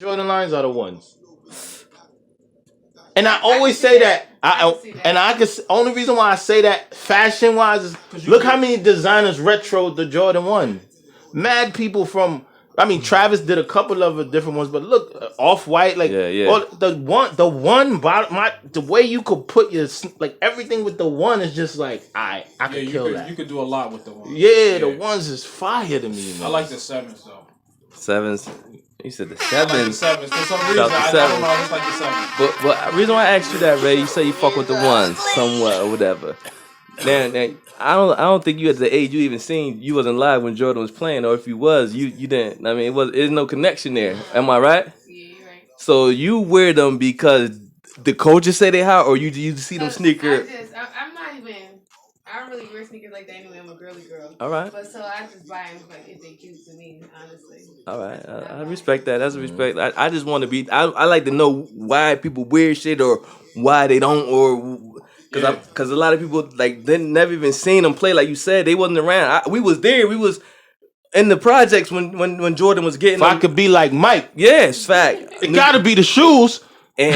Jordan lines are the ones. And I always say that. Only reason why I say that fashion wise is look how many designers retro the Jordan 1. Mad people from. I mean, Travis did a couple of different ones, but look, Off White, like all, the one bottom, the way you could put your like everything with the one is just like I could kill that. You could do a lot with the one. Yeah, the ones is fire to me. Man. I like the sevens though. Sevens. You said the sevens. I like the sevens. For some reason, I don't know. I just like the sevens. But the reason why I asked you that, Ray, you say you fuck with the ones somewhat or whatever. Now, I don't think you at the age you even seen you wasn't live when Jordan was playing, or if you was, you didn't. I mean, there's no connection there. Am I right? Yeah, you're right. So you wear them because the coaches say they hot, or you see them sneaker? I'm not even. I don't really wear sneakers like that anyway. I'm a girly girl. All right. But so I just buy them like if they cute to me, honestly. All right, I respect that. That's a respect. I just want to be. I like to know why people wear shit or why they don't, or because a lot of people like they never even seen them play. Like you said, they wasn't around. We was there. We was in the projects when Jordan was getting. If I could be like Mike, yes, fact. It gotta be the shoes. But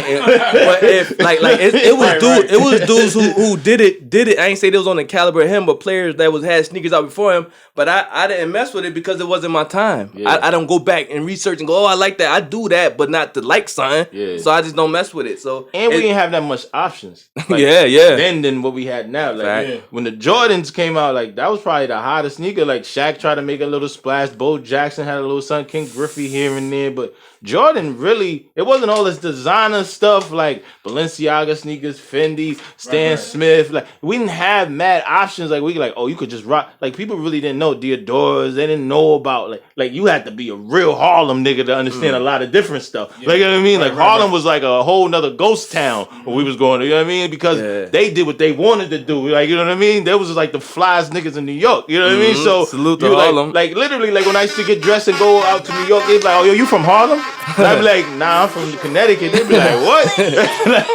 if it was dudes who did it. I ain't say they was on the caliber of him, but players that had sneakers out before him. But I didn't mess with it because it wasn't my time. Yeah. I don't go back and research and go, oh, I like that. I do that, but not to like something. Yeah. So I just don't mess with it. So we didn't have that much options. Like, yeah. Then than what we had now. Like when the Jordans came out, like that was probably the hottest sneaker. Like Shaq tried to make a little splash. Bo Jackson had a little something. King Griffey here and there, but Jordan really, it wasn't all this designer stuff like Balenciaga sneakers, Fendi, Stan Smith. Like we didn't have mad options. Like we like, oh, you could just rock. Like people really didn't know Deodoras. They didn't know about like you had to be a real Harlem nigga to understand a lot of different stuff. Yeah. Like you know what I mean? Like Harlem was like a whole nother ghost town where we was going to. You know what I mean? Because they did what they wanted to do. Like you know what I mean? There was like the flies niggas in New York. You know what I mean? So salute to Harlem. Like literally, like when I used to get dressed and go out to New York, they'd be like, oh, yo, you from Harlem? And I'd be like, nah, I'm from Connecticut. They'd be like, what? Like,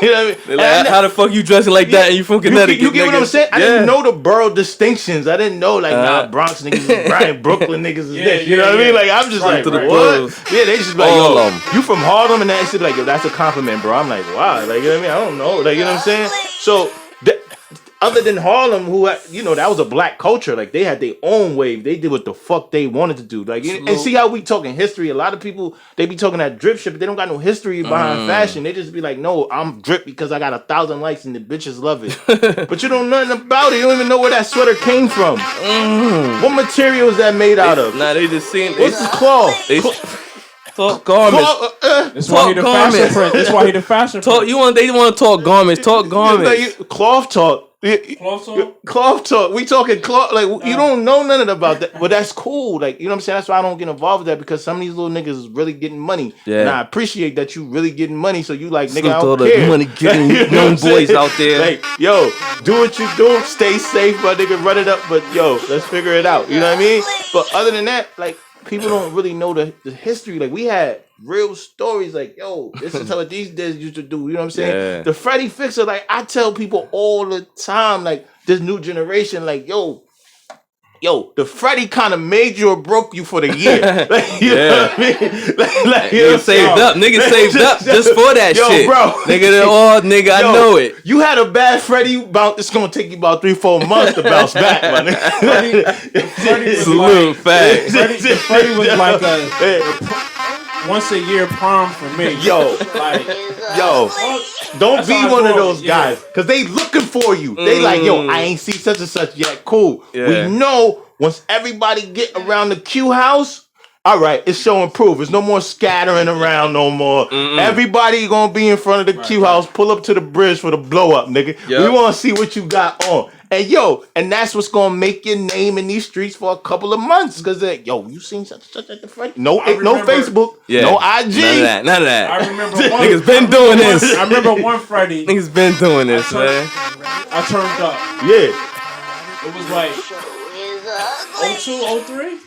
you know what I mean? Like, how the fuck you dressing like that and you from Connecticut? You get what I'm saying? I didn't know the borough distinctions. I didn't know like Bronx niggas is Brian, Brooklyn niggas is this. You know what I mean? Like I'm just like, what? Yeah, they just be like, yo, you from Harlem? And they should be like, yo, that's a compliment, bro. I'm like, wow. Like, you know what I mean? I don't know. Like, you know what I'm saying? So other than Harlem, who that was a black culture. Like they had their own wave. They did what the fuck they wanted to do. Like and see how we talking history. A lot of people they be talking that drip shit, but they don't got no history behind fashion. They just be like, no, I'm drip because I got 1,000 likes and the bitches love it. But you don't know nothing about it. You don't even know where that sweater came from. What material is that made out of? Nah, they just seen. What's the cloth? Talk garments. That's why he the fashion print. That's why he the fashion print. They want to talk garments. Talk garments. Like, cloth talk. Cloth talk. We talking cloth. Like you don't know nothing about that, but that's cool. Like you know what I'm saying. That's why I don't get involved with that because some of these little niggas is really getting money, and I appreciate that you really getting money. So you like nigga, I don't care. Money getting young boys out there. Like yo, do what you do. Stay safe, my nigga. Run it up, but yo, let's figure it out. You know what I mean? But other than that, like people don't really know the history. Like we had real stories like, yo, this is what these days used to do. You know what I'm saying? Yeah. The Freddie Fixer, like, I tell people all the time, like, this new generation, like, yo, the Freddie kind of made you or broke you for the year. Like, you know what I mean? Like, niggas saved up. Niggas saved up just for that shit. Yo, bro. I know it. You had a bad Freddie, it's going to take you about 3-4 months to bounce back, man. Salute, fact. Freddie was like a once a year prom for me. Yo, don't be one of those guys because they looking for you. They like, yo, I ain't see such and such yet. Cool. Yeah. We know once everybody get around the Q house, all right, it's showing proof. There's no more scattering around no more. Everybody gonna be in front of the Q house. Pull up to the bridge for the blow up, nigga. Yep. We want to see what you got on. And that's what's gonna make your name in these streets for a couple of months. Cause you seen such at the front? No Facebook, no IG. None of that. I remember niggas been doing this. I remember one Freddie. Niggas been doing this, man. I turned up. Yeah. It was like 02, 03?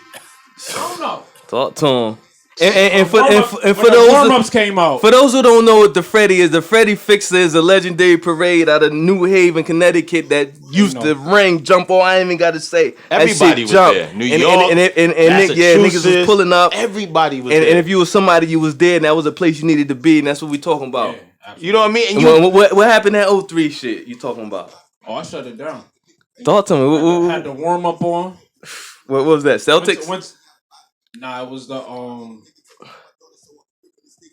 I don't know. Talk to him. And for the warm-ups came out. For those who don't know what the Freddy is, the Freddy Fixer is a legendary parade out of New Haven, Connecticut that used to ring, jump on. I ain't even got to say. Everybody was there. New York, and niggas was pulling up. Everybody was there. And if you was somebody, you was there, and that was a place you needed to be, and that's what we talking about. Yeah, you know what I mean? And what happened at 03 shit you talking about? Oh, I shut it down. Talk to me. I had the warm-up on. What was that? Celtics? Nah, it was the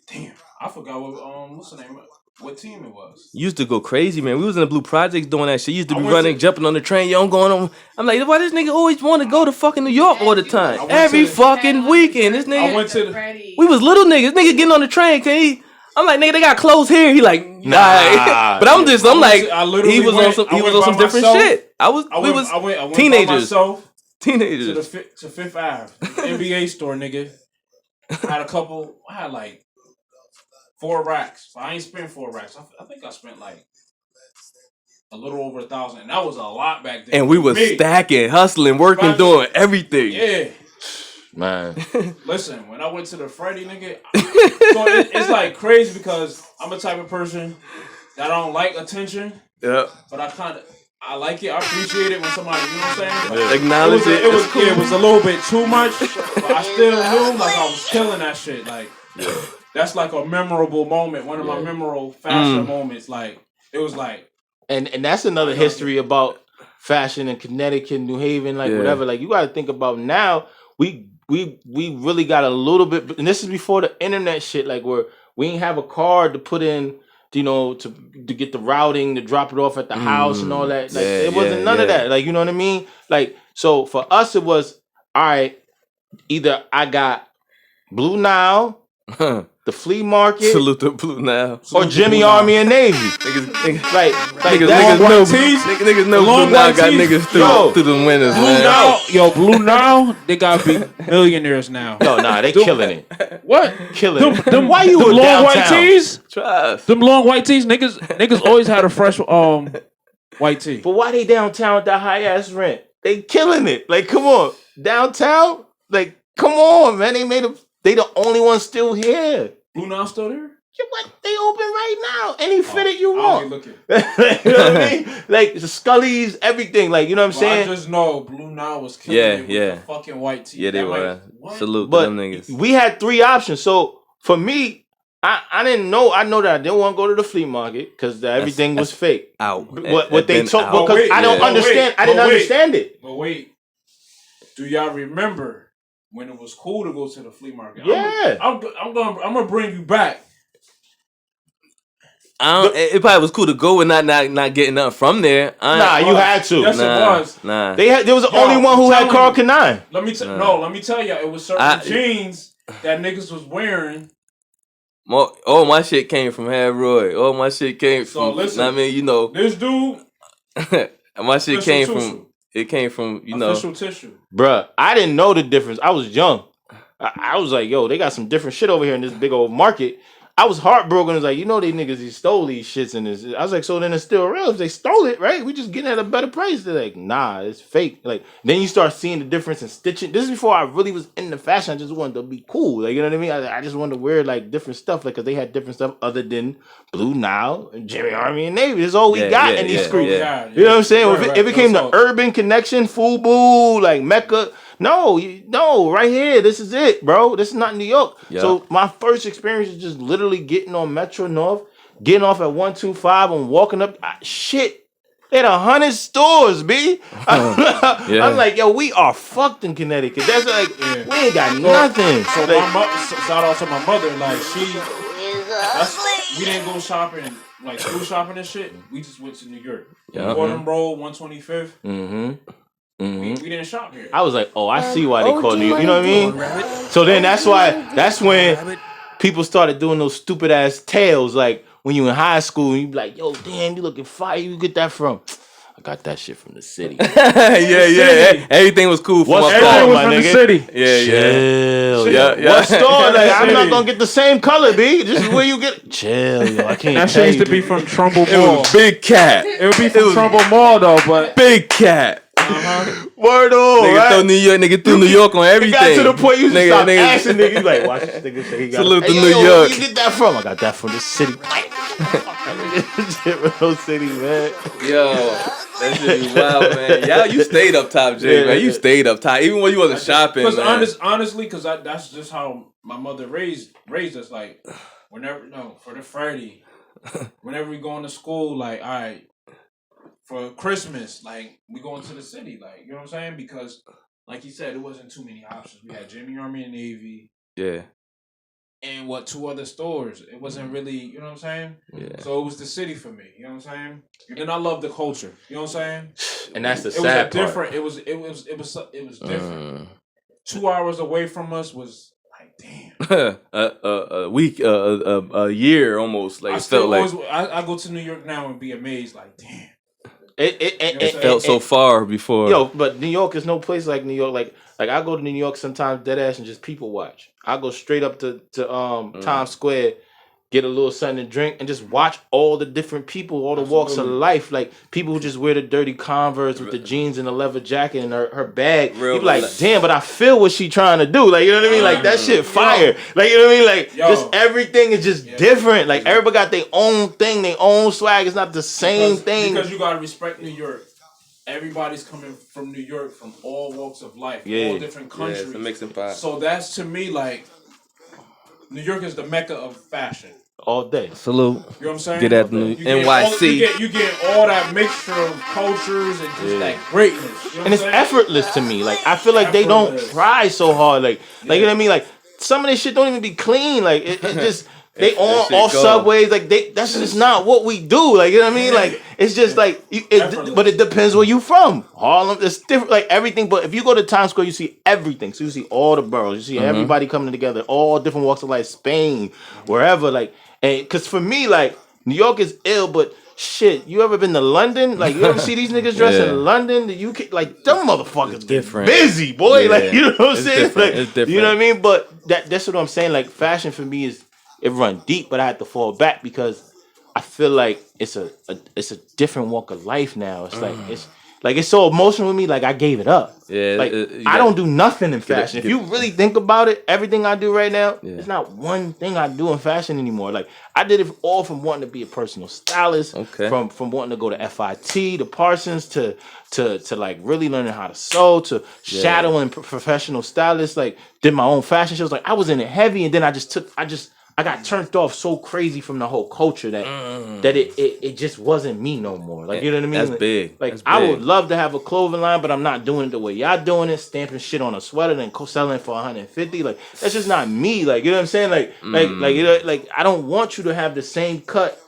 damn, I forgot what's the name? What team it was? You used to go crazy, man. We was in the Blue Projects doing that shit. You used to be running, jumping on the train. Yo, I'm going on. I'm like, why this nigga always want to go to fucking New York all the time? Every fucking weekend, this nigga. I went to the. We was little niggas. Nigga getting on the train. I'm like, nigga, they got clothes here. He like, nah. But I'm like, he was on some different shit. We was teenagers. Teenagers. To Fifth Ave, NBA store, nigga. I had like 4 racks. I ain't spent 4 racks. I think I spent like a little over 1,000, and that was a lot back then. And we was stacking, hustling, working, doing everything. Yeah. Man. Listen, when I went to the Freddy, nigga, so it's like crazy because I'm a type of person that don't like attention. Yeah. But I like it. I appreciate it when somebody, you know what I'm saying? Like, acknowledge it. It was a little bit too much, but I still knew like I was killing that shit. Like, that's like a memorable moment. One of my memorable fashion moments. Like, it was like, and that's another history about fashion in Connecticut, New Haven, like whatever. Like, you got to think about now. We really got a little bit, and this is before the internet shit. Like, where we ain't have a card to put in. You know, to get the routing, to drop it off at the house and all that. Like, it wasn't none of that. Like, you know what I mean? Like, so for us, it was, all right, either I got Blue Nile, the flea market, salute to Blue Nile, or Jimmy Army and Navy. Niggas know Blue Nile got niggas through the winners, man. Blue Nile, they gotta be millionaires now. No, nah, they killing it. What? Killing it. Them, why you them long downtown? White tees? Trust. Them long white tees, niggas always had a fresh white tee. But why they downtown with that high ass rent? They killing it. Like, come on, downtown. Like, come on, man. They the only ones still here. Blue Nile still there? Yeah, what? They open right now. Any fitted you want. You know what I mean? Like, the Scully's, everything. Like, you know what I'm saying? I just know Blue Nile was killing it with the fucking white tee. Yeah, they were. Salute but to them niggas. We had 3 options. So, for me, I didn't know. I know that I didn't want to go to the flea market because everything was fake. Out. What they told, because I don't understand. I didn't understand it. But wait, do y'all remember when it was cool to go to the flea market? Yeah. I'm gonna bring you back. It probably was cool to go and not getting nothing from there. You had to. Yes, it was. Nah. There was the only one who had Carl Kanine. Let me tell you, it was certain jeans that niggas was wearing. All my shit came from Roy. All my shit came from. So listen, I mean, you know, this dude. My shit came from. It came from official tissue. Bruh, I didn't know the difference. I was young. I was like, yo, they got some different shit over here in this big old market. I was heartbroken. It was like, you know, they niggas, he stole these shits in this. I was like, so then it's still real. If they stole it, right? We just getting at a better price. They're like, nah, it's fake. Like, then you start seeing the difference in stitching. This is before I really was into fashion. I just wanted to be cool. Like, you know what I mean? I just wanted to wear, like, different stuff. Like, because they had different stuff other than Blue Nile and Jimmy Army and Navy. That's all we got in these streets. Yeah. You know what I'm saying? It became the urban connection, FUBU, like Mecca. No, right here. This is it, bro. This is not New York. Yeah. So my first experience is just literally getting on Metro North, getting off at 125 and walking up. Shit, they had 100 stores, B. I'm like, yo, we are fucked in Connecticut. That's like, we ain't got nothing. So like, shout out to my mother. Like, we didn't go shopping, like school shopping and shit. We just went to New York. Fordham Road, 125th. Mm-hmm. We didn't shop here. I was like, oh, I see why they call New York. You know what I mean? So then that's when people started doing those stupid ass tales. Like when you in high school, and you be like, yo, damn, you looking fire. You get that from? I got that shit from the city. Yeah. Everything was cool for my store, my nigga. The city. Chill. Yeah. What store? Like, I'm not gonna get the same color, B. This is where you get. Chill, yo. I can't. That shit used to be from Trumbull Mall. It was Big Cat. It would be from Trumbull Mall though, but Big Cat. Word on, nigga right? throw New York on everything. It got to the point you just stop asking niggas like, watch this nigga say he got salute to New York. York. Where you get that from? I got that from the city. Real city, man. Yo, that shit be wild, man. Y'all, you stayed up top, Jay, man. You stayed up top, even when you wasn't shopping. Because honestly, because that's just how my mother raised us. Like, for the Friday, whenever we going to school, like, all right, for Christmas, like, we going to the city, like, you know what I'm saying? Because, like you said, it wasn't too many options. We had Jimmy, Army, and Navy. Yeah. And 2 other stores. It wasn't really, you know what I'm saying? Yeah. So it was the city for me, you know what I'm saying? And then I love the culture, you know what I'm saying? And that's the sad part. It was different. 2 hours away from us was like, damn. a week, a year almost. Like, I go to New York now and be amazed, like, damn. It felt so far before. Yo, but New York is no place like New York. Like I go to New York sometimes, dead ass, and just people watch. I go straight up to Times Square, get a little something to drink, and just watch all the different people, all the walks of life. Like people who just wear the dirty Converse with the jeans and the leather jacket and her bag. You be like, damn, but I feel what she trying to do. Like, you know what I mean? Like that shit fire. Like, you know what I mean? Like just everything is just different. Like everybody got their own thing, their own swag. It's not the same thing. Because you gotta respect New York. Everybody's coming from New York from all walks of life, all different countries. It's a mixing pot. So that's, to me, like, New York is the mecca of fashion. All day. Salute. You know what I'm saying? Get at NYC. You get all that mixture of cultures and just that greatness. You know and it's effortless to me. Like I feel like they don't try so hard. Like you know what I mean? Like some of this shit don't even be clean. Like it just they on off subways. Like that's just not what we do. Like you know what I mean? Like it's just like but it depends where you from. Harlem, it's different. Like everything. But if you go to Times Square, you see everything. So you see all the boroughs. You see everybody coming together. All different walks of life. Spain, wherever. Like and because for me, like New York is ill, but. Shit, you ever been to London? Like, you ever see these niggas dressed in London? The UK, like, them motherfuckers different. Busy, boy. Yeah. Like, you know what I'm saying? Like, it's different. You know what I mean? But that's what I'm saying. Like, fashion for me is it run deep, but I had to fall back because I feel like it's a different walk of life now. It's it's so emotional with me. Like I gave it up. Yeah, like I don't do nothing in fashion. If you really think about it, everything I do right now, it's not one thing I do in fashion anymore. Like I did it all from wanting to be a personal stylist, from wanting to go to FIT, to Parsons, to like really learning how to sew, to shadowing professional stylists. Like did my own fashion shows. Like I was in it heavy, and then I got turned off so crazy from the whole culture that it just wasn't me no more. Like you know what I mean? That's big. Like I would love to have a clothing line, but I'm not doing it the way y'all doing it, stamping shit on a sweater and selling it for $150. Like that's just not me. Like you know what I'm saying? Like I don't want you to have the same cut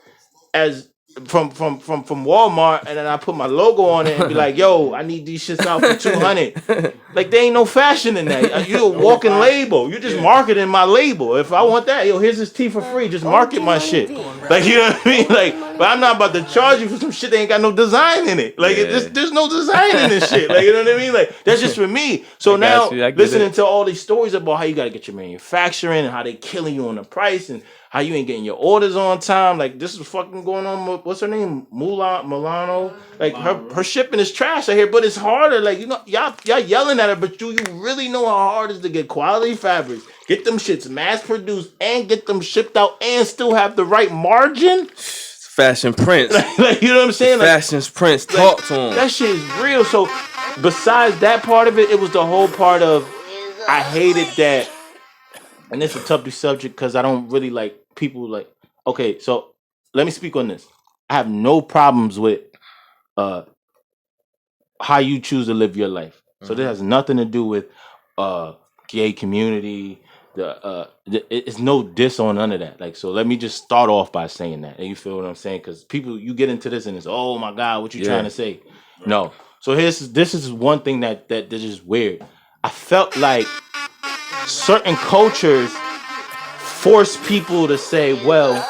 as from Walmart, and then I put my logo on it and be like, yo, I need these shits out for $200. Like there ain't no fashion in that. You're a walking label. You're just marketing my label. If I want that, yo, here's this tea for free. Just market my shit. Like you know what I mean? Like, but I'm not about to charge you for some shit that ain't got no design in it. Like there's no design in this shit. Like you know what I mean? Like that's just for me. So now listening to all these stories about how you got to get your manufacturing and how they killing you on the price and how you ain't getting your orders on time. Like, this is fucking going on with, what's her name? Milano. Like, her shipping is trash out here, but it's harder. Like, you know, y'all yelling at her, but do you really know how hard it is to get quality fabrics, get them shits mass produced, and get them shipped out, and still have the right margin? Fashion Prince. Like, you know what I'm saying? Like, Fashion's Prince. Talk to him. That shit is real. So, besides that part of it, it was the whole part of, I hated that. And it's a tough subject because I don't really like people like, okay, so let me speak on this. I have no problems with how you choose to live your life. So this has nothing to do with gay community. It's no diss on none of that. Like, so let me just start off by saying that. And you feel what I'm saying? Because people, you get into this and it's, oh my God, what you trying to say? No. So this is one thing that is weird. I felt like certain cultures force people to say, well,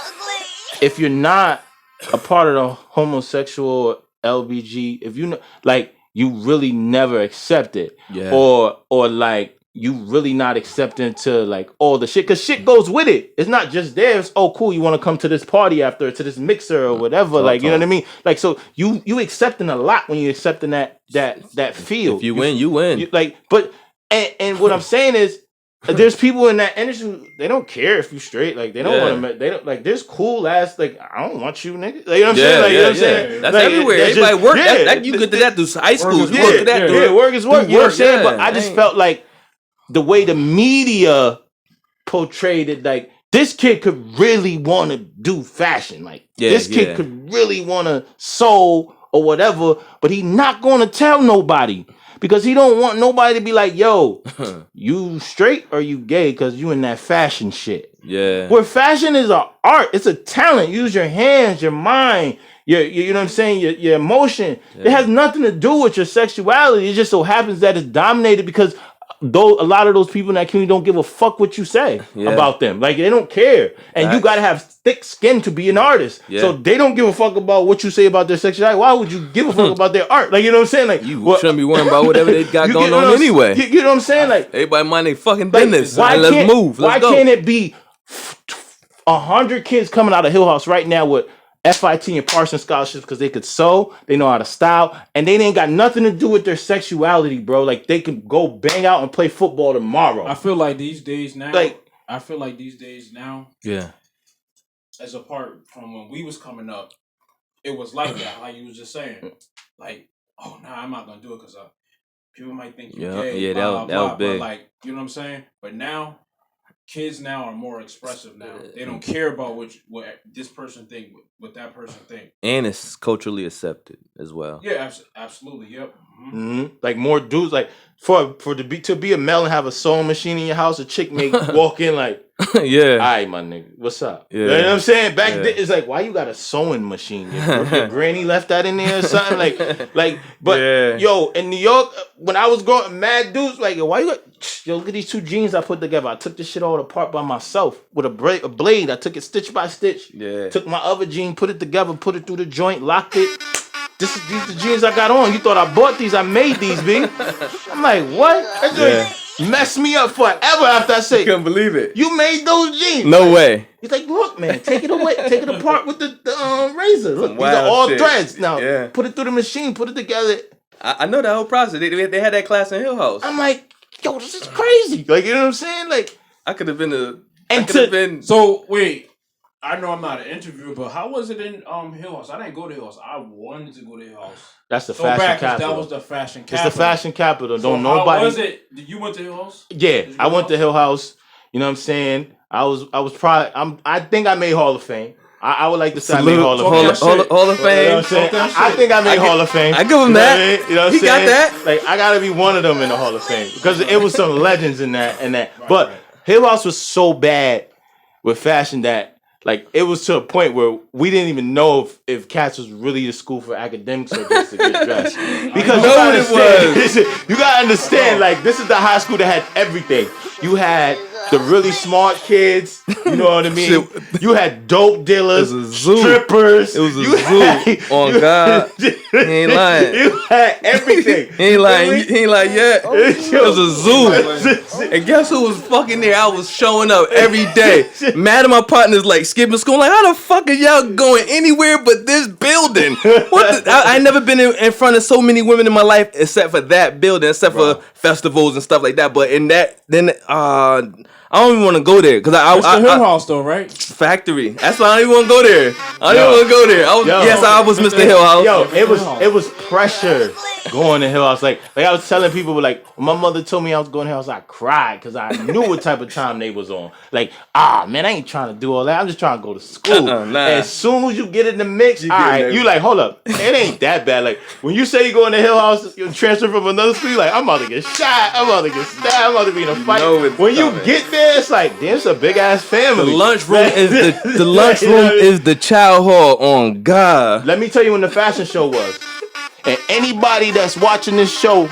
if you're not a part of the homosexual LBG, if you know, like, you really never accept it, or like you really not accepting to like all the shit, because shit goes with it. It's not just there. It's cool. You want to come to this party after, to this mixer or whatever. You know what I mean? Like, so you accepting a lot when you accepting that field. If you win, you win. And what I'm saying is, there's people in that industry, they don't care if you straight. Like, they don't want to. They don't like. There's cool ass. Like, I don't want you, nigga. Like, you know what I'm saying? Like, you know what I'm saying? That's everywhere. Everybody work. That you get to that through high school. You work to that. Work is work. You know what I'm saying? But I just felt like the way the media portrayed it, like, this kid could really want to do fashion. Like, this kid could really want to sew or whatever, but he not going to tell nobody. Because he don't want nobody to be like, yo, you straight or you gay because you in that fashion shit. Yeah. Where fashion is an art. It's a talent. Use your hands, your mind, you know what I'm saying, your emotion. Yeah. It has nothing to do with your sexuality. It just so happens that it's dominated because a lot of those people in that community don't give a fuck what you say about them. Like, they don't care. And you got to have thick skin to be an artist. Yeah. So they don't give a fuck about what you say about their sexuality. Why would you give a fuck about their art? Like, you know what I'm saying? Like, you shouldn't be worrying about whatever they got going on anyway. You know what I'm saying? Like, everybody mind their fucking business. Let's move. Why can't it be 100 kids coming out of Hill House right now with FIT and Parsons scholarships because they could sew, they know how to style, and they ain't got nothing to do with their sexuality, bro. Like, they can go bang out and play football tomorrow. I feel like these days now, yeah, as apart from when we was coming up, it was like that. Like you was just saying, like, oh, nah, I'm not gonna do it because people might think you're gay. Yeah, that was big. But, like, you know what I'm saying? But now, kids now are more expressive now. They don't care about what this person think, what that person think. And it's culturally accepted as well. Yeah, absolutely. Yep. Mm-hmm. Like, more dudes, like, to be a male and have a sewing machine in your house, a chick may walk in like, yeah, all right, my nigga, what's up? Yeah. You know what I'm saying? Back then, it's like, why you got a sewing machine? Your granny left that in there or something? Yo, in New York, when I was growing, mad dudes, like, yo, why you got, yo, look at these two jeans I put together. I took this shit all apart by myself with a blade. I took it stitch by stitch. Yeah. Took my other jean, put it together, put it through the joint, locked it. These the jeans I got on. You thought I bought these? I made these, B. I'm like, what? That messed me up forever after I say. Couldn't believe it. You made those jeans. No way. He's like, look, man, take it away. Take it apart with the razor. Look, these are all threads. Now, put it through the machine. Put it together. I know that whole process. They had that class in Hill House. I'm like, yo, this is crazy. Like, you know what I'm saying? Like, I could have been So, wait. I know I'm not an interviewer, but how was it in Hill House? I didn't go to Hill House. I wanted to go to Hill House. That's the fashion capital. That was the fashion capital. It's the fashion capital. So how was it? You went to Hill House? Yeah, I went to Hill House. You know what I'm saying? I was probably. I think I made Hall of Fame. I would like to say I made Hall of Fame. Hall of Fame. You know what I'm saying? I think I made Hall of Fame. I give him that. You know what I'm saying? He got that. Like, I gotta be one of them in the Hall of Fame because it was some legends in that. But Hill House was so bad with fashion that, like, it was to a point where we didn't even know if cats was really the school for academics or just to get dressed. Because you gotta understand, like, this is the high school that had everything. You had the really smart kids, you know what I mean? You had dope dealers, strippers. It was a zoo. On God. He ain't lying. You had everything. He ain't lying. He ain't lying yet. It was a zoo. And guess who was fucking there? I was showing up every day. Mad at my partners, like, skipping school. Like, how the fuck are y'all going anywhere but this building? I never been in front of so many women in my life except for that building, except for festivals and stuff like that. But in that, then I don't even want to go there because it's the Hill House though, right? Factory. That's why I don't even want to go there. I don't even want to go there. I was Mr. Hill House. Yo, it was pressure going to Hill House. Like I was telling people, like, when my mother told me I was going to Hill House, I cried because I knew what type of time they was on. Like, man, I ain't trying to do all that. I'm just trying to go to school. As soon as you get in the mix, you like, hold up, it ain't that bad. Like, when you say you going to Hill House, you transfer from another school, like, I'm about to get shot, I'm about to get stabbed, I'm about to be in a fight. When you get there, it's like, damn, it's a big ass family. The lunchroom is the child hall. On God. Let me tell you when the fashion show was. And anybody that's watching this show,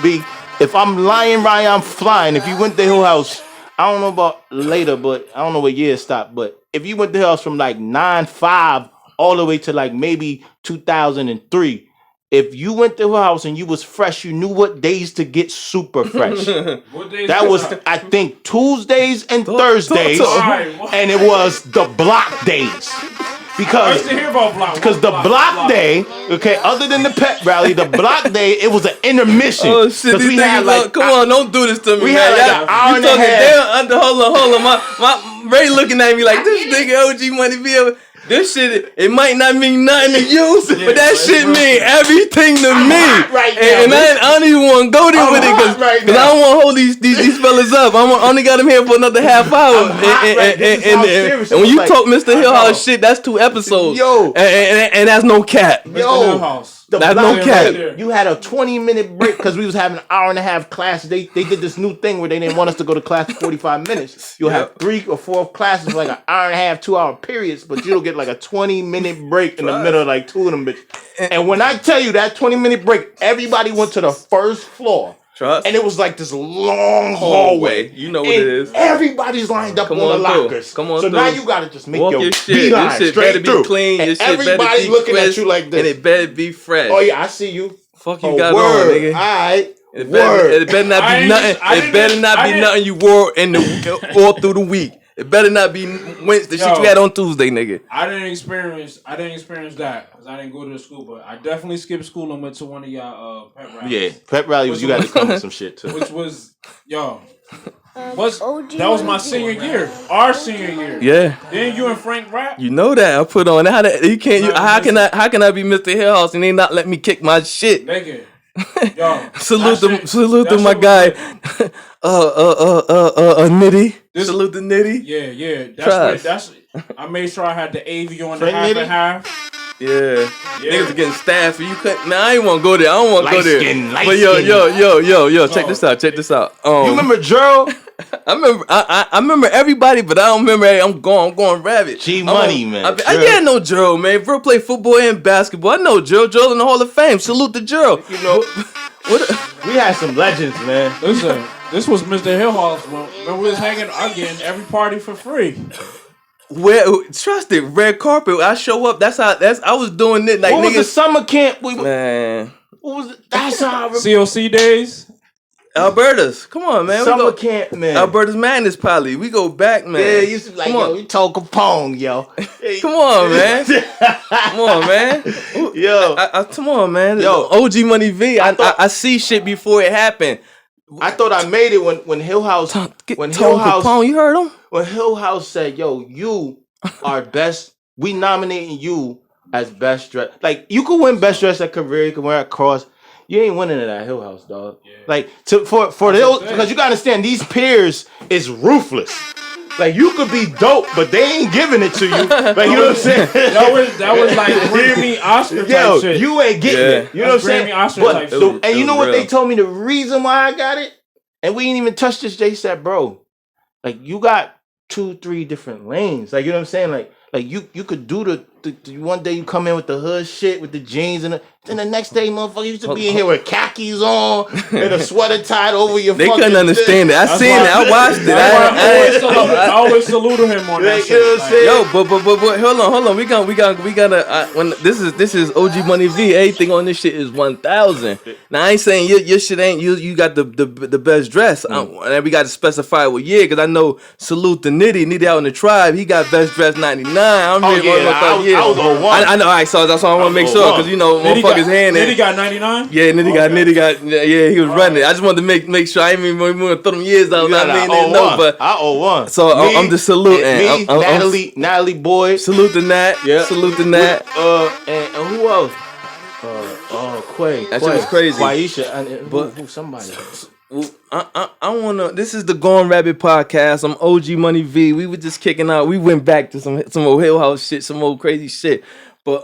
if I'm lying, Ryan, I'm flying. If you went to Hill House, I don't know about later, but I don't know what year it stopped. But if you went to Hill House from like 9-5 all the way to like maybe 2003, if you went to her house and you was fresh, you knew what days to get super fresh. That was, I think, Tuesdays and Thursdays, and it was the block days. Because the block day, okay, other than the pep rally, the block day, it was an intermission. Oh shit, these niggas, like, come on, don't do this to me, we man. had like an hour and a half. Hold on. My Ray looking at me like, this nigga OG Money V. This shit, it might not mean nothing to you, but that shit mean everything to me. Right now, and I don't even want to go there with it because I don't want to hold these fellas up. I only got them here for another half hour. And when you talk Mr. Hillhouse shit, that's 2 episodes. Yo. And that's no cap. Yo. That's no cap. You had a 20-minute break because we was having an hour and a half class. They did this new thing where they didn't want us to go to class for 45 minutes. You'll have 3 or 4 classes for like an hour and a half, 2-hour periods, but you'll get like a 20-minute break in the middle of like 2 of them bitches. And when I tell you that 20-minute break, everybody went to the first floor. And it was like this long hallway. You know what it is. Everybody's lined up on the lockers. Come on, so now you gotta just make your shit. beeline This shit straight better through. be clean. And Your shit everybody better be looking fresh, at you like this. and it better be fresh. Oh yeah, I see you. Fuck you got on, nigga. Alright. It better not be nothing. It better not be nothing you wore all through the week. It better not be Wednesday shit you had on Tuesday, nigga. I didn't experience that because I didn't go to the school, but I definitely skipped school and went to one of y'all pep rallies. Yeah, pep rallies. You got to come with some shit too. Which was that was my senior year, our senior year. Yeah. Then you and Frank rap. You know that I put on. How can I be Mr. Hillhouse and they not let me kick my shit? Nigga. Yo, salute to my guy, Nitty. Salute to Nitty. Yeah. I made sure I had the AV on the half and half. Yeah. Niggas are getting staffed. You couldn't. Man, I ain't want to go there. I don't want to go there. But yo, check this out. You remember Gerald? I remember everybody, but I don't remember. Hey, I'm going Rabid. G Money, man. I know Gerald, man. Bro play football and basketball. I know Gerald in the Hall of Fame. Salute to Gerald. You know, we had some legends, man. Listen, this was Mr. Hillhouse when we was hanging again every party for free. Where trust it, red carpet. I show up. I was doing it like what niggas. Was the summer camp? Man, what was it? That's how COC days. Alberta's, come on, man. Summer camp, man. Alberta's Madness, probably. We go back, man. Yeah, you used to be like, yo, you told Capone, yo. Come on, man. Come on, man. Yo, come on, man. Yo, OG Money V. I see shit before it happened. I thought I made it when Hillhouse. Capone, you heard him? When Hillhouse said, yo, you are best. We nominating you as best dress. Like, you could win best dress at career. You could wear a cross. You ain't winning it at Hillhouse, dog. Yeah. Like for those, because you gotta understand these peers is ruthless. Like you could be dope, but they ain't giving it to you. Like you know what I'm saying? That was like Grammy Oscar type shit. You ain't getting it. You know what I'm saying? Oscar type shit. And you know what they told me the reason why I got it? And we ain't even touched this. They said, bro, like you got 2-3 different lanes. Like you know what I'm saying? Like you could do the one day you come in with the hood shit with the jeans and then the next day motherfucker used to be in here with khakis on and a sweater tied over your. They couldn't understand it. I seen it. I watched it. I always saluted him on that shit. Yo, but hold on. We gotta. When this is OG Money V. Everything on this shit is 1,000. Now I ain't saying your shit ain't you got the best dress. And we got to specify what year because I know salute to Nitty out in the tribe. He got best dress 99. I was 01. I know. All right, so that's all I want to make sure because you know motherfuckers hand it. Nitty got 99. Yeah, Nitty got. Yeah, he was running. I just wanted to make sure I ain't even want to throw them years out. I 01. So I'm just saluting. Natalie Boyd. Salute to Nat. Yeah. Salute to Nat. And who else? Quay. That shit was crazy. Waisha. But somebody. I wanna. This is the Gawn Rabid podcast. I'm OG Money V. We were just kicking out. We went back to some old Hillhouse shit, some old crazy shit. But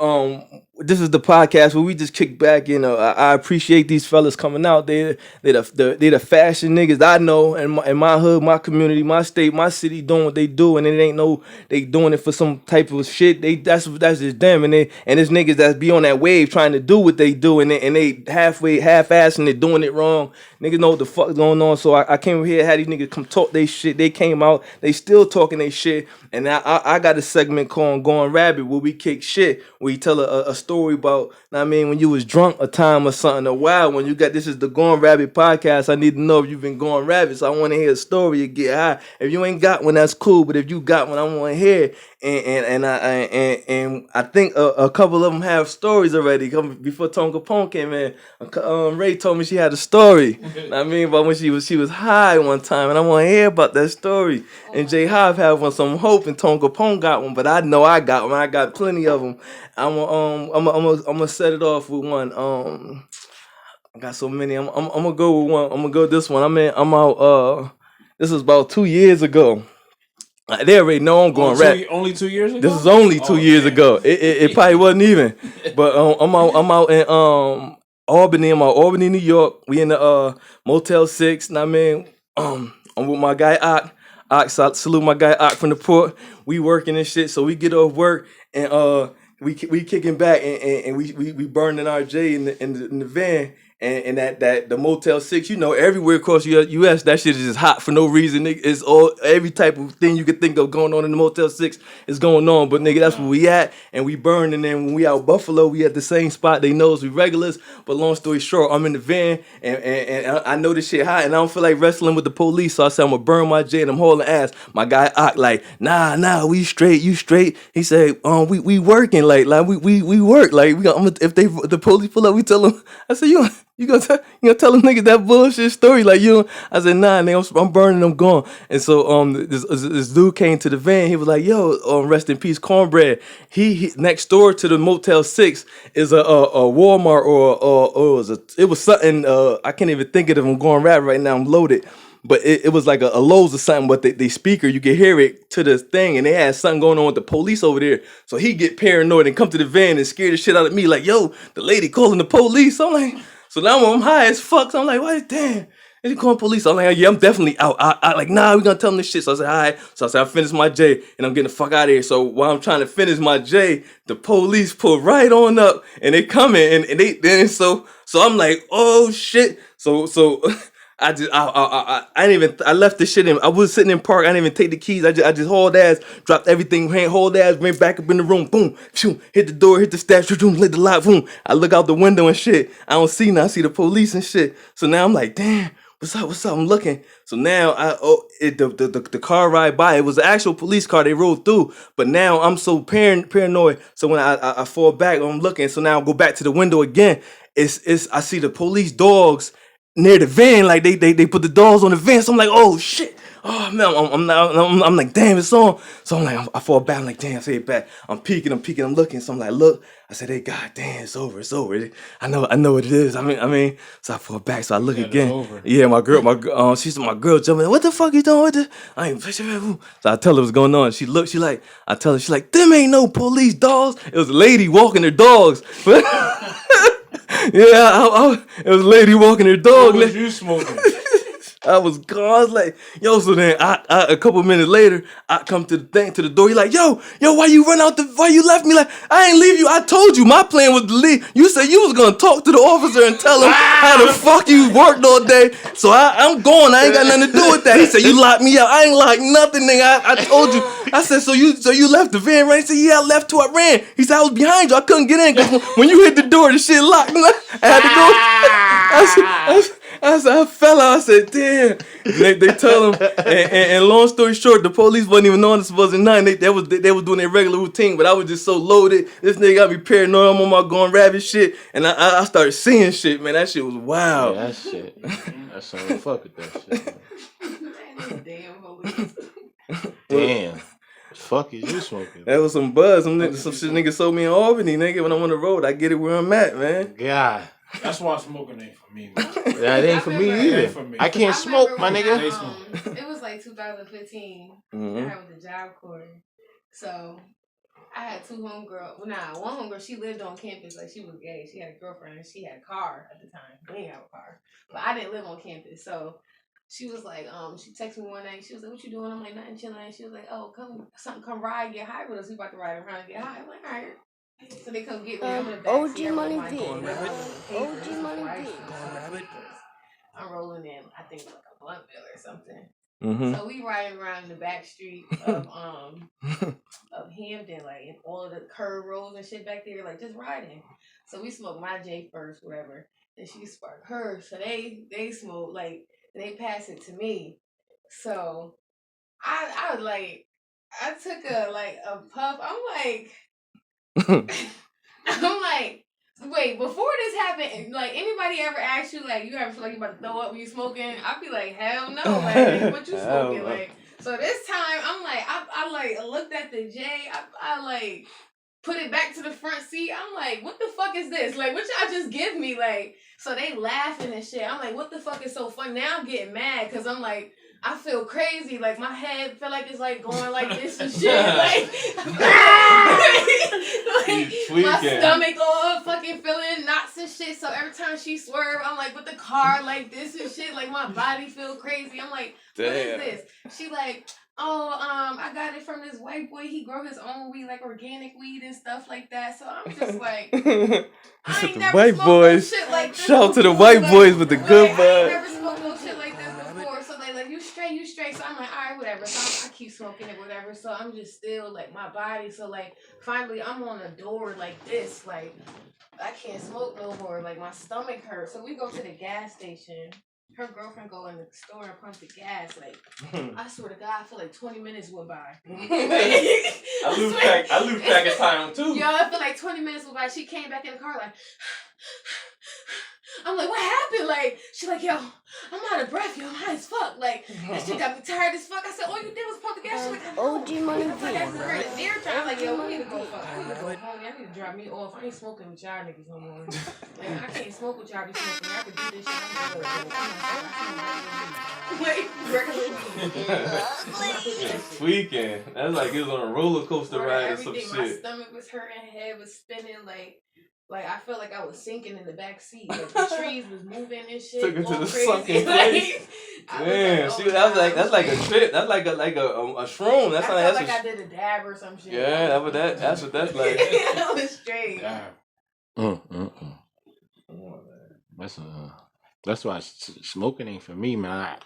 this is the podcast where we just kick back. You know, I appreciate these fellas coming out. They the fashion niggas I know in my hood, my community, my state, my city doing what they do, and it ain't no they doing it for some type of shit. That's just them, and it's niggas that be on that wave trying to do what they do, and they half-assing it, doing it wrong. Niggas know what the fuck going on. So I came over here, had these niggas come talk they shit. They came out, they still talking they shit, and I got a segment called Gawn Rabid where we kick shit, where we tell a story about, I mean, when you was drunk a time or something, a while, when you got, this is the Gawn Rabid podcast, I need to know if you've been going rabid, so I want to hear a story you get high. If you ain't got one, that's cool, but if you got one, I want to hear it. And I think a couple of them have stories already. Before Tonka Pong came in, Ray told me she had a story. I mean, about when she was high one time, and I want to hear about that story. And J Hive had one, some hope, and Tonka Pong got one, but I know I got one. I got plenty of them. I'm gonna set it off with one. I got so many. I'm gonna go with one. I'm gonna go with this one. I'm out. This was about 2 years ago. They already know I'm going rap. Only 2 years ago? This is only 2 years ago. It probably wasn't even. But I'm out in Albany. I'm out Albany, New York. We in the Motel 6. And I mean, I'm with my guy Ock. Salute my guy Ock from the port. We working and shit. So we get off work and we kicking back and we burning our J in the van. And that the Motel 6, you know, everywhere across the U.S., that shit is just hot for no reason. Nigga. It's all every type of thing you could think of going on in the Motel 6 is going on. But nigga, that's where we at, and we burn. And then when we out Buffalo, we at the same spot. They know us, we regulars. But long story short, I'm in the van, and I know this shit hot, and I don't feel like wrestling with the police. So I said I'm gonna burn my J, and I'm hauling ass. My guy Ock like, nah, we straight, you straight. He said, we working like we work like if the police pull up, we tell them. I said you gonna tell them niggas that bullshit story like you? I said nah, nigga, I'm burning them gone. And so this dude came to the van. He was like, yo, rest in peace, Cornbread. He next door to the Motel 6 is a Walmart or it was something I can't even think of it. I'm going rap right now. I'm loaded. But it was like a Lowe's or something, but the speaker, you could hear it to the thing, and they had something going on with the police over there. So he get paranoid and come to the van and scare the shit out of me, like, yo, the lady calling the police. I'm like, so now I'm high as fuck. So I'm like, what? Damn. And he calling police. I'm like, yeah, I'm definitely out. I like, nah, we gonna tell them this shit. So I said, all right. So I said, I finished my J and I'm getting the fuck out of here. So while I'm trying to finish my J, the police pull right on up and they coming and so I'm like, oh shit. So I left the shit in. I was sitting in park. I didn't even take the keys. I just hauled ass, dropped everything, hauled ass, went back up in the room. Boom, shoot, hit the door, hit the statue, boom, lit the light. Boom. I look out the window and shit. I don't see now. I see the police and shit. So now I'm like, damn, what's up? I'm looking. So now the car ride by. It was an actual police car. They rode through. But now I'm so paranoid. So when I fall back, I'm looking. So now I go back to the window again. I see the police dogs near the van, like they put the doors on the van. So I'm like, oh shit, oh man, I'm like, damn, it's on. So I'm like, I fall back, I'm like, damn, I say it back. I'm peeking, I'm looking. So I'm like, look, I said, hey, god damn, it's over. I know what it is. I mean, so I fall back, so I look again. Yeah, my girl, she's my girl jumping. What the fuck you doing with this? So I tell her what's going on. She looked, I tell her, she's like, them ain't no police dogs. It was a lady walking her dogs. Yeah, it was a lady walking her dog. What was you smoking? I was gone. I was like, yo, so then a couple minutes later, I come to the door. He like, yo, why you left me? Like, I ain't leave you. I told you my plan was to leave. You said you was gonna talk to the officer and tell him how the fuck you worked all day. So I'm going. I ain't got nothing to do with that. He said, you locked me out. I ain't locked nothing, nigga. I told you. I said, so you left the van, right? He said, yeah, I left too. I ran. He said, I was behind you. I couldn't get in because when you hit the door, the shit locked. I had to go. I fell out. I said, damn. They tell him. And long story short, the police wasn't even on this. Wasn't nothing. They was doing their regular routine, but I was just so loaded. This nigga got me paranoid. I'm on my Gawn Rabid shit, and I started seeing shit. Man, that shit was wild. Yeah, that shit. That's something. Fuck with that shit. Damn police. Damn. Fuck is you smoking? That was some buzz. Some shit niggas sold me in Albany, nigga. When I'm on the road, I get it where I'm at, man. God. That's why smoking ain't for me, man. That ain't for me either. For me. I can't smoke, my nigga. It was like 2015. Mm-hmm. I had with the Job Corps. So I had two homegirls. Well, one homegirl, she lived on campus. Like, she was gay. She had a girlfriend and she had a car at the time. We didn't have a car. But I didn't live on campus. So she was like, she texted me one night. She was like, what you doing? I'm like, nothing, chilling. And she was like, oh, come ride, get high with us. We about to ride around and get high. I'm like, all right. So they come get me. I'm in the back. OG money big. OG money big. I'm rolling in, I think, like a blunt bill or something. Mm-hmm. So we riding around the back street of Hampton, like in all of the curve roads and shit back there, like just riding. So we smoked my J first, whatever. And she sparked hers. So they smoke, like they pass it to me. So I was like, I took a puff. I'm like, wait, before this happened, like anybody ever asked you, like, you ever feel like you about to throw up when you smoking? I'd be like, hell no, like what you smoking? Like, so this time I'm like, I like looked at the J, I like put it back to the front seat. I'm like, what the fuck is this? Like, what y'all just give me? Like, so they laughing and shit. I'm like, what the fuck is so funny? Now I'm getting mad because I'm like, I feel crazy. Like, my head feel like it's like going like this and shit. Like, my stomach all fucking feeling knots and shit. So every time she swerve, I'm like with the car like this and shit. Like, my body feel crazy. I'm like, what is this? She like, I got it from this white boy. He grow his own weed, like organic weed and stuff like that. So I'm just like, I ain't never white smoked boys. no shit like this. Shout out to the white boys with the good vibe. I ain't never smoked no shit like this before. So they like, you straight. So I'm like, all right, whatever. So I keep smoking it, whatever. So I'm just still like my body. So like finally I'm on a door like this, like I can't smoke no more. Like my stomach hurts. So we go to the gas station. Her girlfriend go in the store and pump the gas. Like, I swear to God, I feel like 20 minutes went by. I lose track of time too. Yo, I feel like 20 minutes went by. She came back in the car like, I'm like, what happened? Like, she like, yo, I'm out of breath, yo, I'm high as fuck. Like, that shit got me tired as fuck. I said, all you did was pump the gas. She like, OG money. I'm like, yo, we need to go fuck. I need to go home. Y'all need to drop me off. I ain't smoking with y'all niggas no more. Like, I can't smoke with y'all be smoking. I can do this shit. Tweaking. That's like it was on a roller coaster ride or some shit. My stomach was hurting, head was spinning, like I felt like I was sinking in the back seat. Like the trees was moving and shit. Took it to the crazy. sunken place. Damn, that's like a trip. That's like a shroom. That's I felt like I did a dab or some shit. Yeah, that's what that's like. That was straight. That's why smoking ain't for me, man.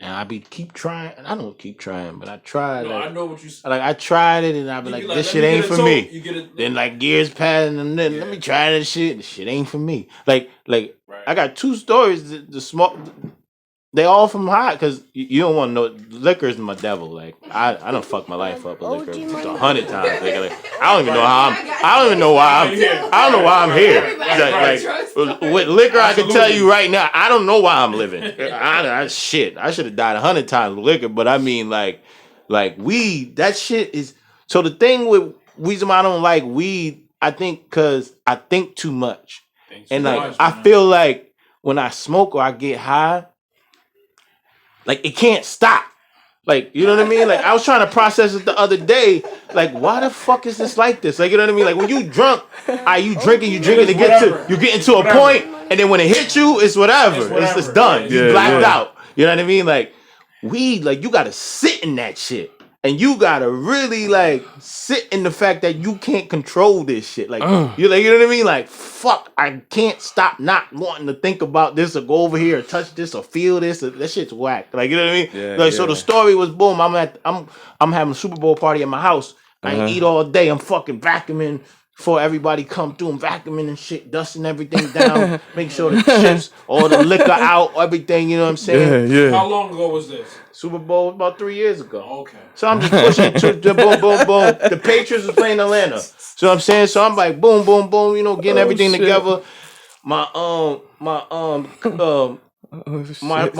And I keep trying. I don't keep trying, but I tried. No, like, I know what you said. Like I tried it, and I be like, this shit ain't for me. Then like years pass, and then let me try this shit. This shit ain't for me. Like right. I got 2 stories. The smoke. They all from high, because you don't want to know. Liquor is my devil. Like I done fucked my life up with liquor 100 times. Like, I don't even know how I don't know why I'm here. Like, with liquor, I can tell you right now, I don't know why I'm living. I should have died 100 times with liquor. But I mean, like weed. That shit is. So the thing with reason why I don't like weed, I think, because I think too much, and like I feel like when I smoke or I get high. Like, it can't stop. Like, you know what I mean? Like, I was trying to process it the other day. Like, why the fuck is this like this? Like, you know what I mean? Like, when you drunk, you drinking to get to a point, and then when it hits you, it's whatever. It's done. You blacked out. You know what I mean? Like, weed, like, you gotta sit in that shit. And you gotta really like sit in the fact that you can't control this shit. Like you know what I mean? Like fuck, I can't stop not wanting to think about this or go over here or touch this or feel this. That shit's whack. Like you know what I mean? Yeah, so the story was boom. I'm having a Super Bowl party at my house. I ain't eat all day. I'm fucking vacuuming before everybody come through. I'm vacuuming and shit, dusting everything down, making sure the chips, all the liquor out, everything. You know what I'm saying? Yeah. How long ago was this? Super Bowl about 3 years ago. Okay. So I'm just pushing to boom, boom, boom. The Patriots was playing Atlanta. So I'm saying, so I'm like boom, boom, boom. You know, getting everything together. My